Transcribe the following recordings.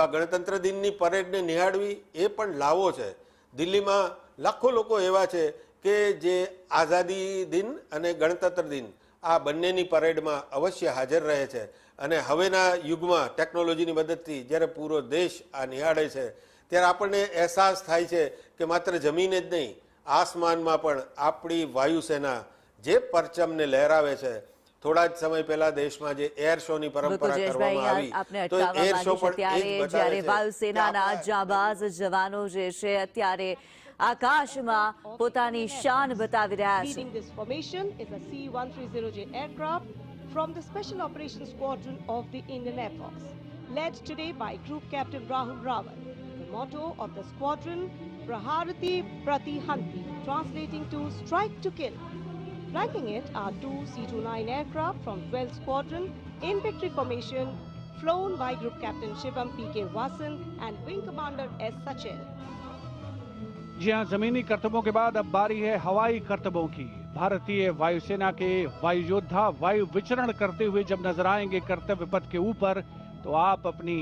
આ ગણતંત્ર દિનની પરેડને નિહાળવી એ પણ લાવો છે। દિલ્હીમાં લાખો લોકો એવા છે કે જે આઝાદી દિન અને ગણતંત્ર દિન આ બંનેની પરેડમાં અવશ્ય હાજર રહે છે અને હવેના યુગમાં ટેકનોલોજીની મદદથી જ્યારે પૂરો દેશ આ નિહાળે છે ત્યારે આપણને અહેસાસ થાય છે કે માત્ર જમીને જ નહીં આસમાનમાં પણ આપણી વાયુસેના જે પરચમને લહેરાવે છે। थोड़ा समय पहला देश में जो एयर शो की परंपरा करवामां आवी तो एयर शो पण ए ज बतावे छे वायुसेनाना जाबाज जवानो जे छे अत्यारे आकाशमां पोतानी शान बतावी रह्या छे। Leading this formation is a C-130J aircraft from the Special Operations Squadron of the Indian Air Force, led today by Group Captain Rahul Rawat. The motto of the squadron, Praharati Pratihanti, translating to strike to kill. Flanking it are two C-29 aircraft from 12th Squadron in victory formation, flown by Group Captain Shivam P.K. Vasan and Wing Commander S. Sachin. जी हाँ, जमीनी करतबों के बाद अब बारी है हवाई करतबों की। भारतीय वायुसेना के वायु योद्धा वायु विचरण करते हुए जब नजर आएंगे कर्तव्य पथ के ऊपर तो आप अपनी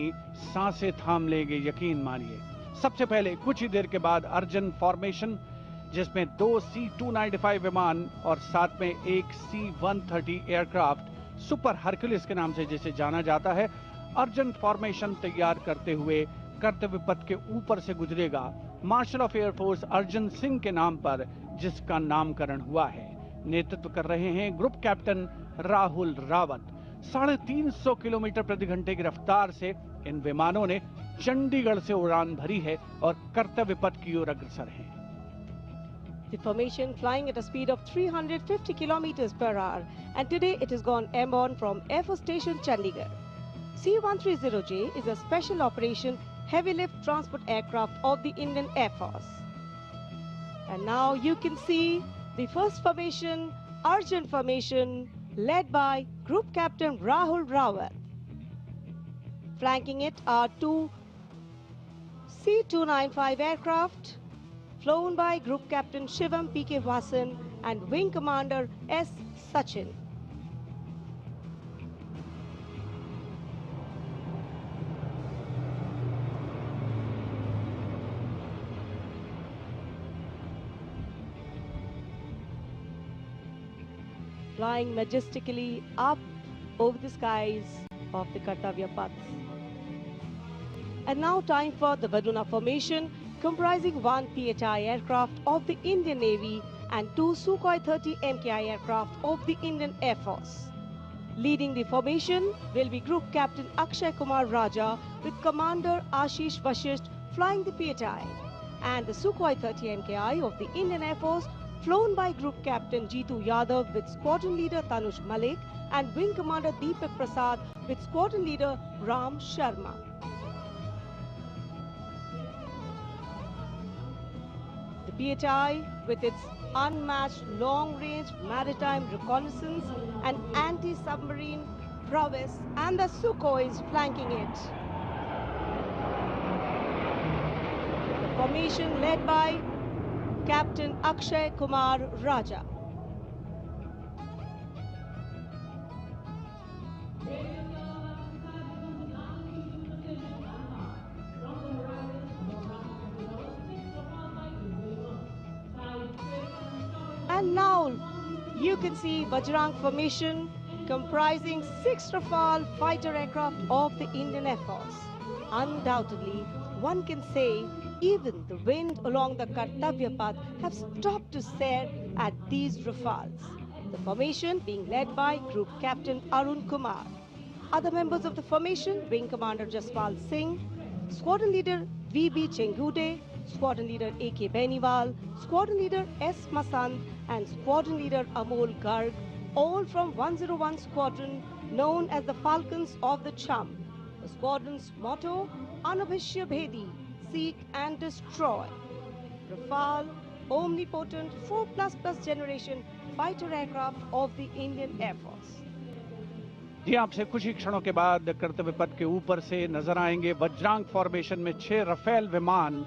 सांसें थाम लेंगे, यकीन मानिए। सबसे पहले कुछ ही देर के बाद अर्जन फॉर्मेशन, जिसमें 2 C-295 विमान और साथ में एक C-130 एयरक्राफ्ट सुपर हरक्यूलिस के नाम से जिसे जाना जाता है, अर्जन फॉर्मेशन तैयार करते हुए कर्तव्य पथ के ऊपर से गुजरेगा। Marshal of air force Arjan Singh के नाम पर जिसका नामकरण हुआ है। नेतृत्व कर रहे हैं group captain Rahul Rawat. 350 kilometre प्रति घंटे की रफ्तार से इन विमानों ने चंडीगढ़ से उड़ान भरी है और कर्तव्य पथ की ओर अग्रसर हैं। The formation flying at a speed of 350 kilometers per hour, and today it has gone airborne from Air Force Station Chandigarh. C-130J is a special operation heavy lift transport aircraft of the Indian Air Force. And now you can see the first formation, Arjun formation, led by Group Captain Rahul Rawat. Flanking it are two C-295 aircraft, flown by Group Captain Shivam P.K. Vasan and Wing Commander S. Sachin. Flying majestically up over the skies of the Kartavya Paths. And now time for the Varuna formation, comprising 1 PHI aircraft of the Indian Navy and 2 Sukhoi 30 MKI aircraft of the Indian Air Force. Leading the formation will be Group Captain Akshay Kumar Raja with Commander Ashish Vashisht flying the PHI, and the Sukhoi 30 MKI of the Indian Air Force flown by Group Captain Jeetu Yadav with Squadron Leader Tanush Malik and Wing Commander Deepak Prasad with Squadron Leader Ram Sharma. The PHI, with its unmatched long-range maritime reconnaissance and anti-submarine prowess, and the Sukhois flanking it. The formation led by Captain Akshay Kumar Raja. And now you can see Bajrang formation comprising 6 Rafale fighter aircraft of the Indian Air Force. Undoubtedly, one can say even the wind along the Kartavya Path have stopped to stare at these Rafales. The formation being led by Group Captain Arun Kumar. Other members of the formation, Wing Commander Jaspal Singh, Squadron Leader V.B. Chengude, Squadron Leader A.K. Beniwal, Squadron Leader S. Masand, and Squadron Leader Amol Garg, all from 101 Squadron known as the Falcons of the Chum. The squadron's motto, Anubhishya Bhedi, seek and destroy. Rafale, omnipotent 4++ generation fighter aircraft of the Indian Air Force. जी आपसे कुछ ही क्षणों के बाद कर्तव्य पथ के ऊपर से नजर आएंगे वज्रांग फॉर्मेशन में 6 रफेल विमान।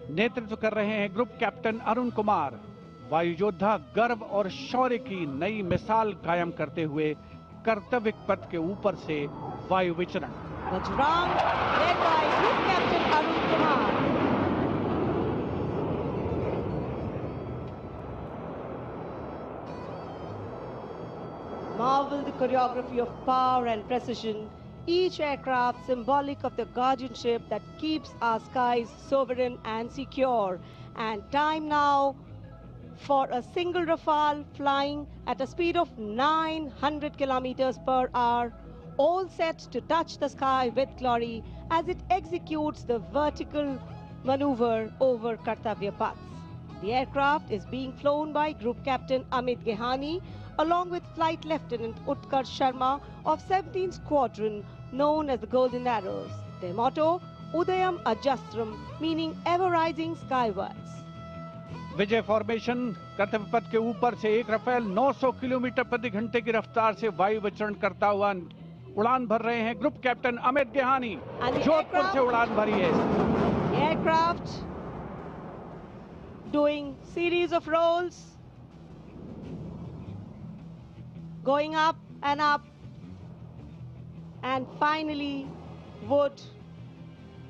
नेतृत्व कर रहे हैं ग्रुप कैप्टन अरुण कुमार। वायु योद्धा गर्व और शौर्य की नई मिसाल कायम करते हुए कर्तव्य पथ के ऊपर से वायु विचरण। Bajrang, led by Group Captain Arun Kumar. Marvel the choreography of power and precision, each aircraft symbolic of the guardianship that keeps our skies sovereign and secure. And time now for a single Rafale flying at a speed of 900 kilometers per hour, all set to touch the sky with glory as it executes the vertical maneuver over Kartavya Paths. The aircraft is being flown by Group Captain Amit Gehani along with Flight Lieutenant Utkarsh Sharma of 17th Squadron, known as the Golden Arrows. Their motto, Udayam Ajastram, meaning ever rising skywards. Vijay formation कर्तव्य पथ के ऊपर से एक Rafale 900 kilometre प्रति घंटे की रफ्तार से वायु विचरण करता हुआ उड़ान भर रहे हैं ग्रुप कैप्टन अमित गेहानी। जोधपुर से उड़ान भरी है। Aircraft doing series of rolls, going up, and finally would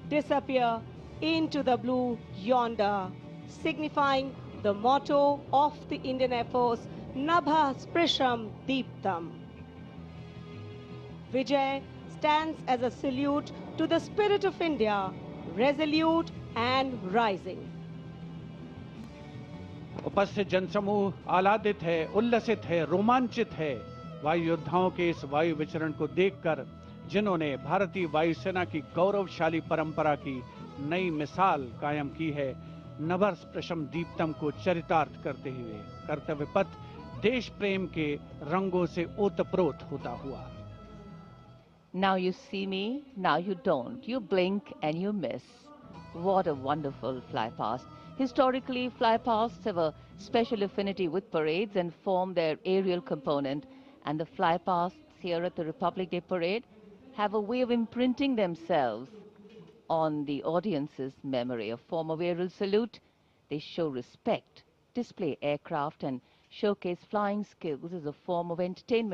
disappear into the blue yonder, signifying the motto of the Indian Air Force, Nabha Sprisham Deeptam. Vijay stands as a salute to the spirit of India, resolute and rising. उपस्थित जनसमूह आह्लादित है, उल्लसित है, रोमांचित है वायु योद्धाओं के इस वायु विचरण को देखकर, जिन्होंने भारतीय वायुसेना की गौरवशाली परंपरा की नई मिसाल कायम की है। नभः स्पृशम दीप्तम को चरितार्थ करते हुए कर्तव्य पथ देश प्रेम के रंगों से ओतप्रोत होता हुआ। Now you see me, now you don't. You blink and you miss. What a wonderful flypast. Historically, flypasts have a special affinity with parades and form their aerial component. And the flypasts here at the Republic Day Parade have a way of imprinting themselves on the audience's memory. A form of aerial salute. They show respect, display aircraft, and showcase flying skills as a form of entertainment.